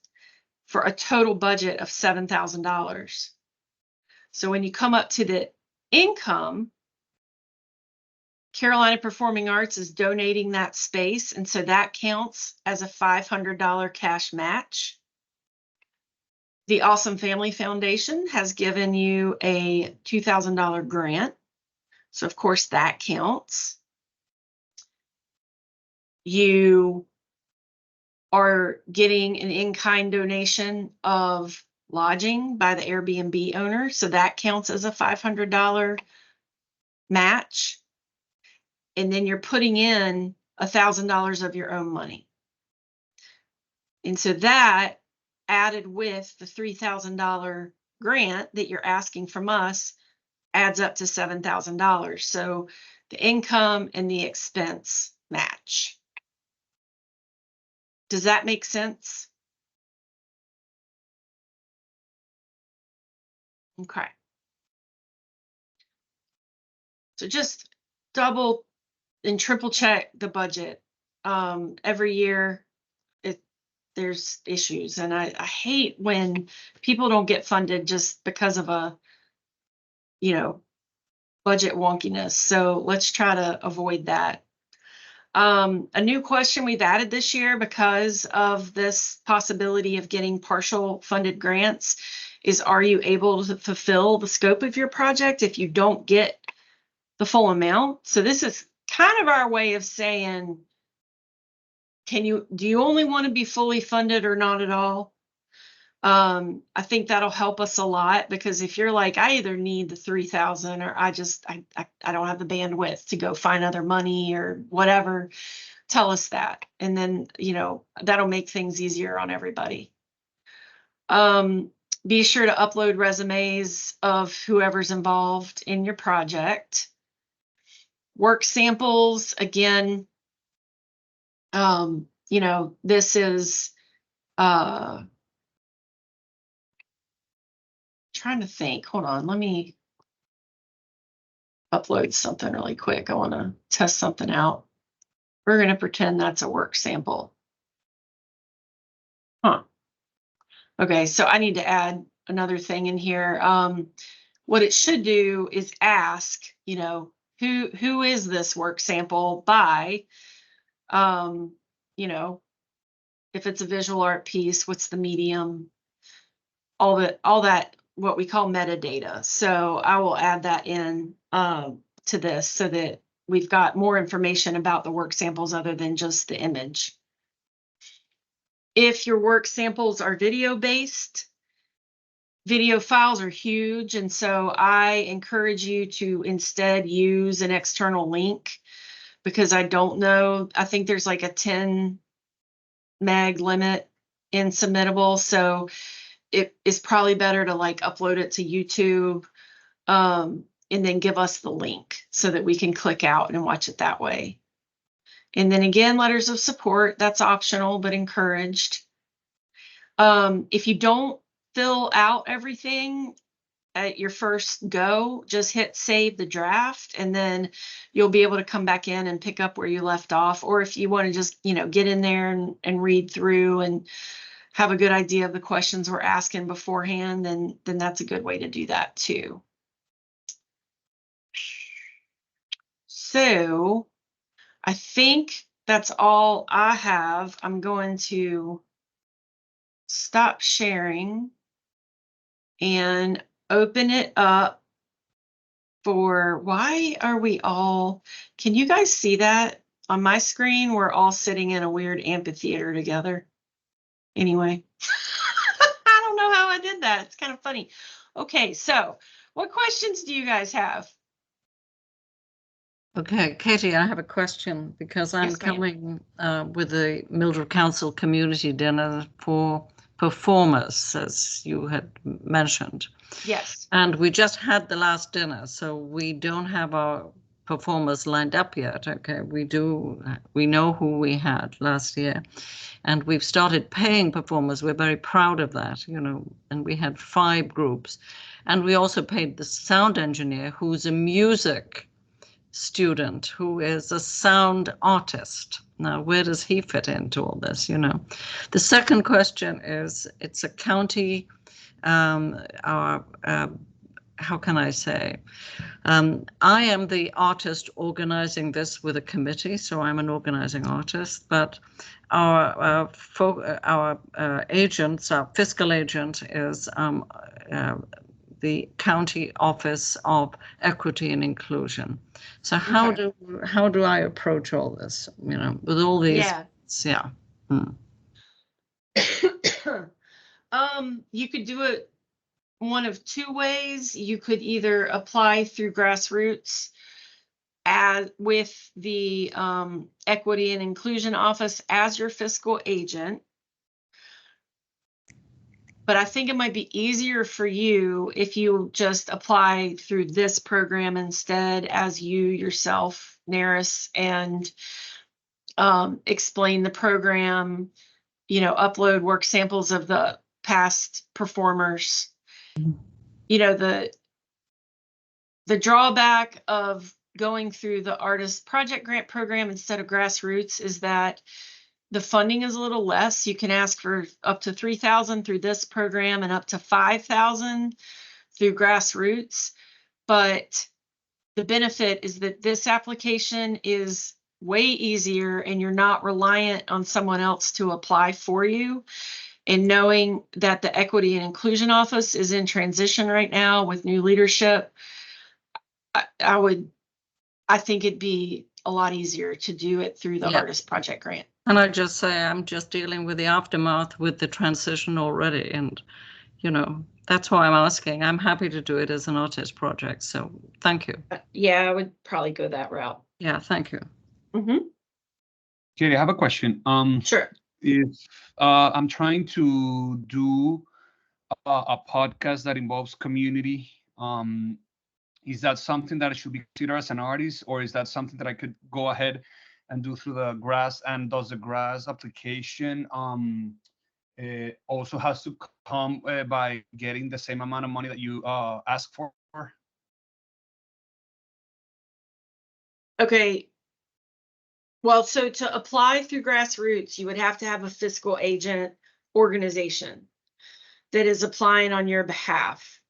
for a total budget of $7,000. So when you come up to the income, Carolina Performing Arts is donating that space, and so that counts as a $500 cash match. The Awesome Family Foundation has given you a $2,000 grant, so of course that counts. You are getting an in-kind donation of lodging by the Airbnb owner, so that counts as a $500 match. And then you're putting in $1,000 of your own money. And so that, added with the $3,000 grant that you're asking from us, adds up to $7,000. So the income and the expense match. Does that make sense? Okay. So just double and triple check the budget. Every year there's issues, and I hate when people don't get funded just because of a budget wonkiness. So let's try to avoid that. A new question we've added this year because of this possibility of getting partial funded grants is, are you able to fulfill the scope of your project if you don't get the full amount? So this is kind of our way of saying, do you only want to be fully funded or not at all? I think that'll help us a lot, because if you're like, I either need the 3,000 or I don't have the bandwidth to go find other money or whatever, tell us that. And then, that'll make things easier on everybody. Be sure to upload resumes of whoever's involved in your project. Work samples, again, this is trying to think. Hold on, let me upload something really quick. I want to test something out. We're going to pretend that's a work sample. Okay, so I need to add another thing in here. What it should do is ask, who is this work sample by? If it's a visual art piece, what's the medium? All that what we call metadata. So I will add that in to this so that we've got more information about the work samples other than just the image. If your work samples are video-based, video files are huge, and so I encourage you to instead use an external link, because I don't know, I think there's like a 10 meg limit in submittable, so it is probably better to upload it to YouTube and then give us the link so that we can click out and watch it that way. And then again, letters of support, that's optional but encouraged. If you don't fill out everything at your first go, just hit save the draft, and then you'll be able to come back in and pick up where you left off. Or if you want to just, get in there and read through and have a good idea of the questions we're asking beforehand, then that's a good way to do that too. So I think that's all I have. I'm going to stop sharing and open it up for, why are we all, can you guys see that on my screen, we're all sitting in a weird amphitheater together. Anyway, I don't know how I did that. It's kind of funny. Okay, so what questions do you guys have? Okay, Katie, I have a question because I'm Yes, ma'am. coming with the Mildred Council community dinner for performers, as you had mentioned. Yes. And we just had the last dinner, so we don't have our performers lined up yet. Okay, we know who we had last year, and we've started paying performers. We're very proud of that, you know, and we had 5 groups. And we also paid the sound engineer, who's a music student, who is a sound artist. Now, where does he fit into all this, you know? The second question is, it's a county, how can I say? I am the artist organizing this with a committee, so I'm an organizing artist, but our agents, our fiscal agent is the County Office of Equity and Inclusion. So how do I approach all this, you know, with all these? Yeah. You could do it one of 2 ways. You could either apply through grassroots with the Equity and Inclusion Office as your fiscal agent. But I think it might be easier for you if you just apply through this program instead as you yourself, Naris, and explain the program, you know, upload work samples of the past performers. You know, the drawback of going through the artist project grant program instead of grassroots is that the funding is a little less. You can ask for up to $3,000 through this program and up to $5,000 through grassroots. But the benefit is that this application is way easier and you're not reliant on someone else to apply for you. And knowing that the Equity and Inclusion Office is in transition right now with new leadership, I think it'd be a lot easier to do it through the artist project grant. And I just say I'm just dealing with the aftermath with the transition already. And, you know, that's why I'm asking. I'm happy to do it as an artist project. So thank you. Yeah, I would probably go that route. Yeah, thank you. Katie, I have a question. Sure. If I'm trying to do a podcast that involves community, is that something that I should be considered as an artist, or is that something that I could go ahead and do through the GRAS? And does the GRAS application also has to come by getting the same amount of money that you ask for? Okay. Well, so to apply through grassroots, you would have to have a fiscal agent organization that is applying on your behalf.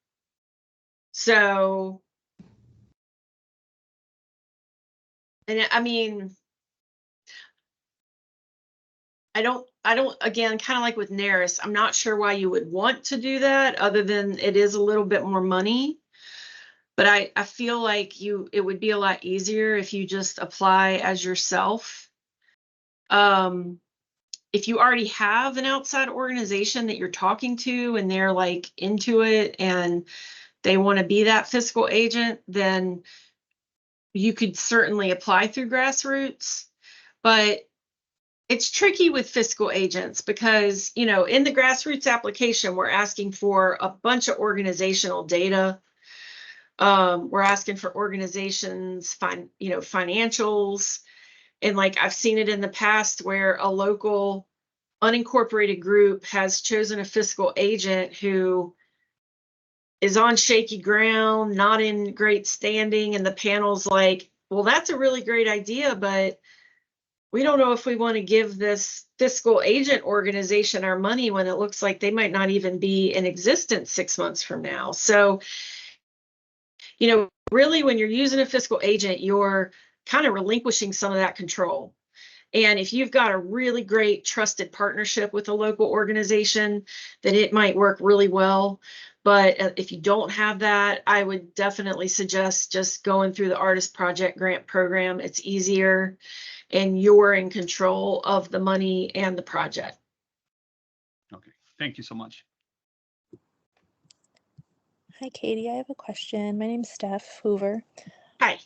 So, and I mean, I don't, again, kind of like with Naris, I'm not sure why you would want to do that other than it is a little bit more money. But I feel like it would be a lot easier if you just apply as yourself. If you already have an outside organization that you're talking to and they're like into it and they want to be that fiscal agent, then you could certainly apply through grassroots. But it's tricky with fiscal agents because, you know, in the grassroots application, we're asking for a bunch of organizational data. We're asking for organizations, financials. And like I've seen it in the past where a local unincorporated group has chosen a fiscal agent who is on shaky ground, not in great standing. And the panel's like, well, that's a really great idea, but we don't know if we want to give this fiscal agent organization our money when it looks like they might not even be in existence 6 months from now. So, you know, really when you're using a fiscal agent, you're kind of relinquishing some of that control. And if you've got a really great trusted partnership with a local organization, then it might work really well. But if you don't have that, I would definitely suggest just going through the Artist Project Grant Program. It's easier and you're in control of the money and the project. Okay, thank you so much. Hi, Katie. I have a question. My name's Steph Hoover. Hi.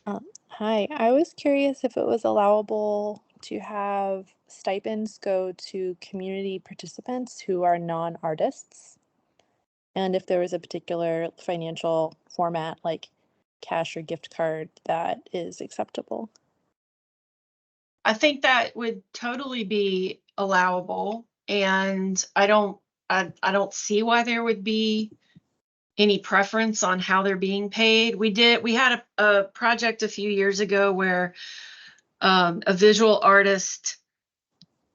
Hi. I was curious if it was allowable to have stipends go to community participants who are non-artists, and if there was a particular financial format like cash or gift card that is acceptable. I think that would totally be allowable, and I don't see why there would be any preference on how they're being paid. We had a project a few years ago where a visual artist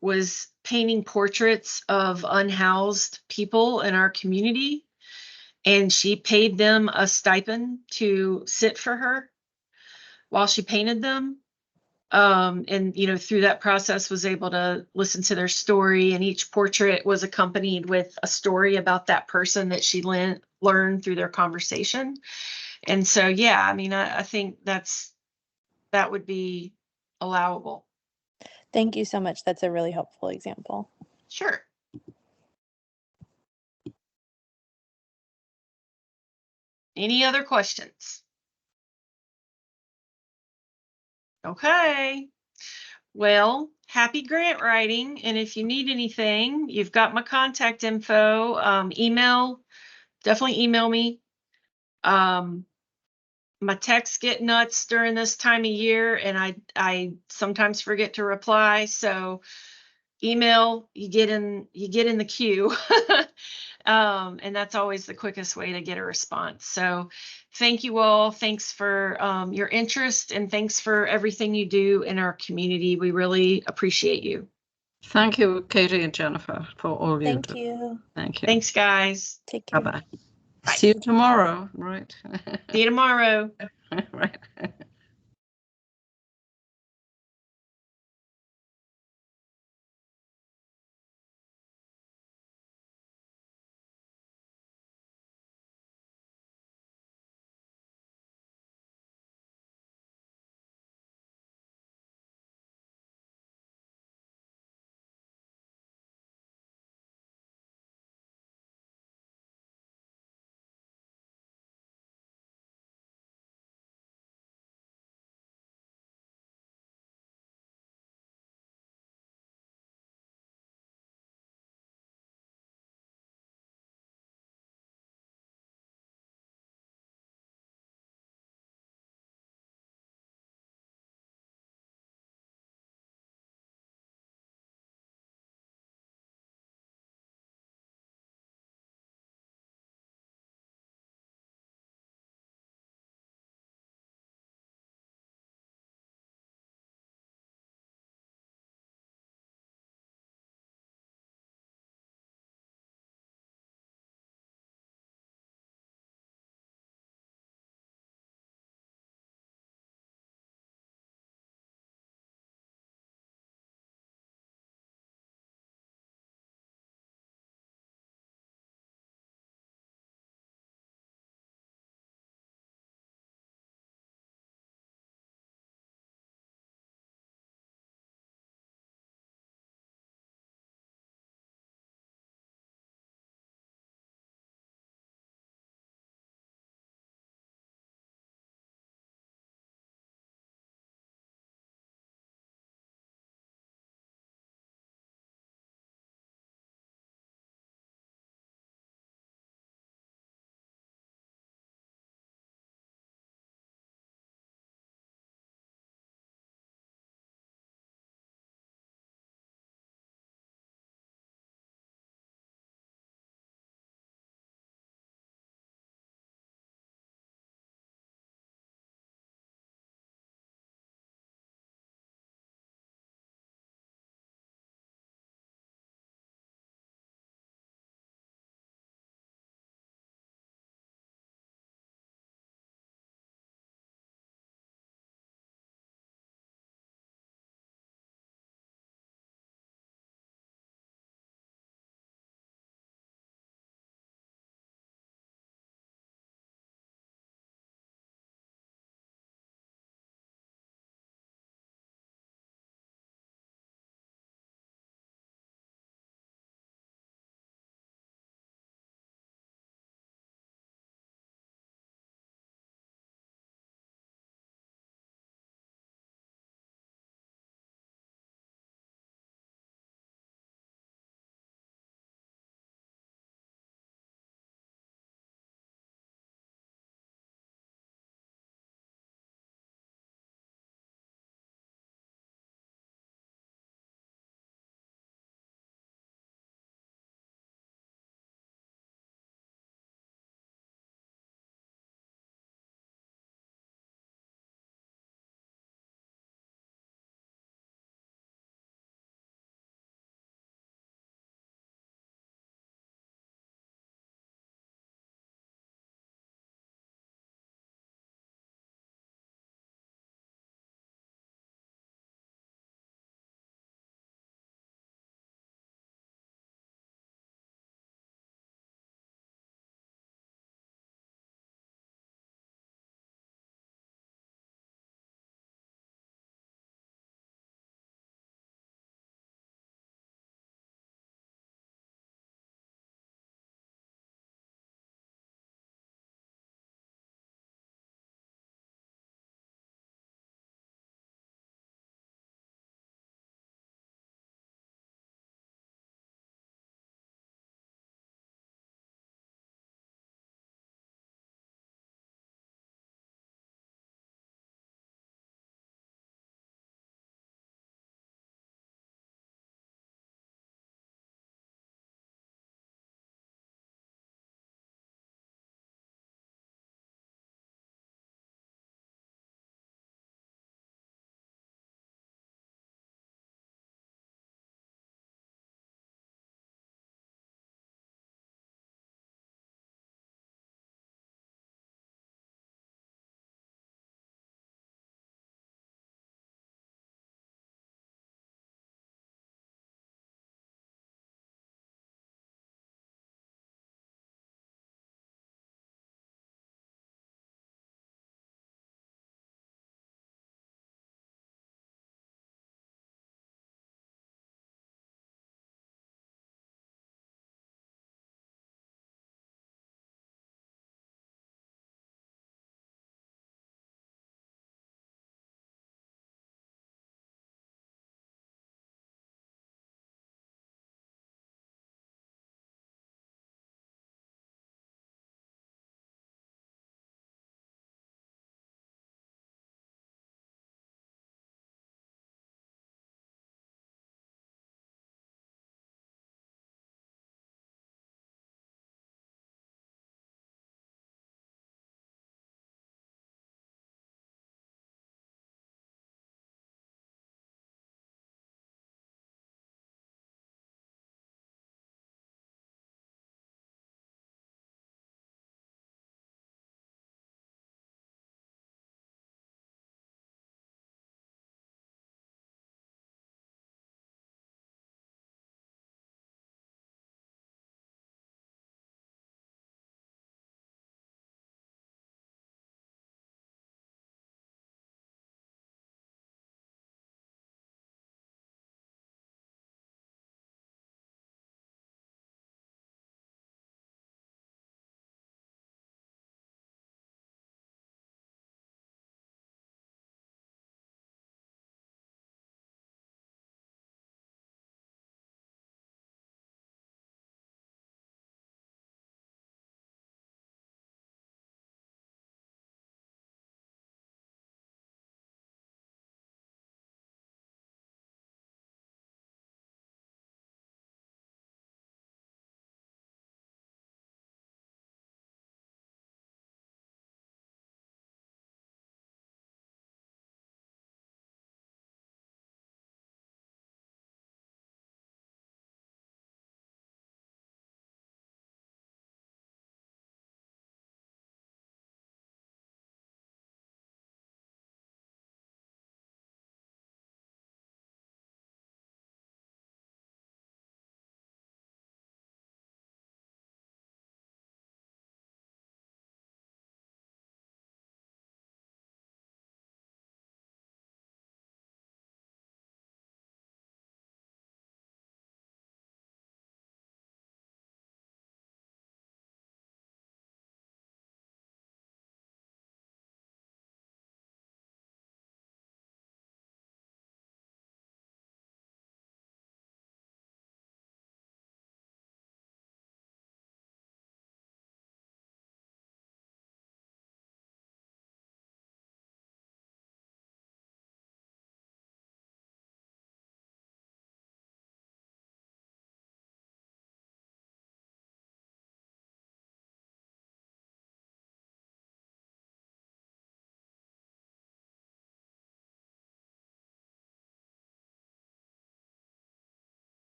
was painting portraits of unhoused people in our community, and she paid them a stipend to sit for her while she painted them. And you know, through that process was able to listen to their story, and each portrait was accompanied with a story about that person that she learned through their conversation. And so, yeah, I mean, I think that would be allowable. Thank you so much. That's a really helpful example. Sure. Any other questions? Okay. Well, happy grant writing. And if you need anything, you've got my contact info. Definitely email me. My texts get nuts during this time of year, and I sometimes forget to reply. So email, you get in the queue. And that's always the quickest way to get a response. So thank you all. Thanks for your interest, and thanks for everything you do in our community. We really appreciate you. Thank you, Katie and Jennifer, for all you do. Thank you. Thank you. Thanks, guys. Take care. Bye-bye. Bye. See you tomorrow, right? See you tomorrow. Right.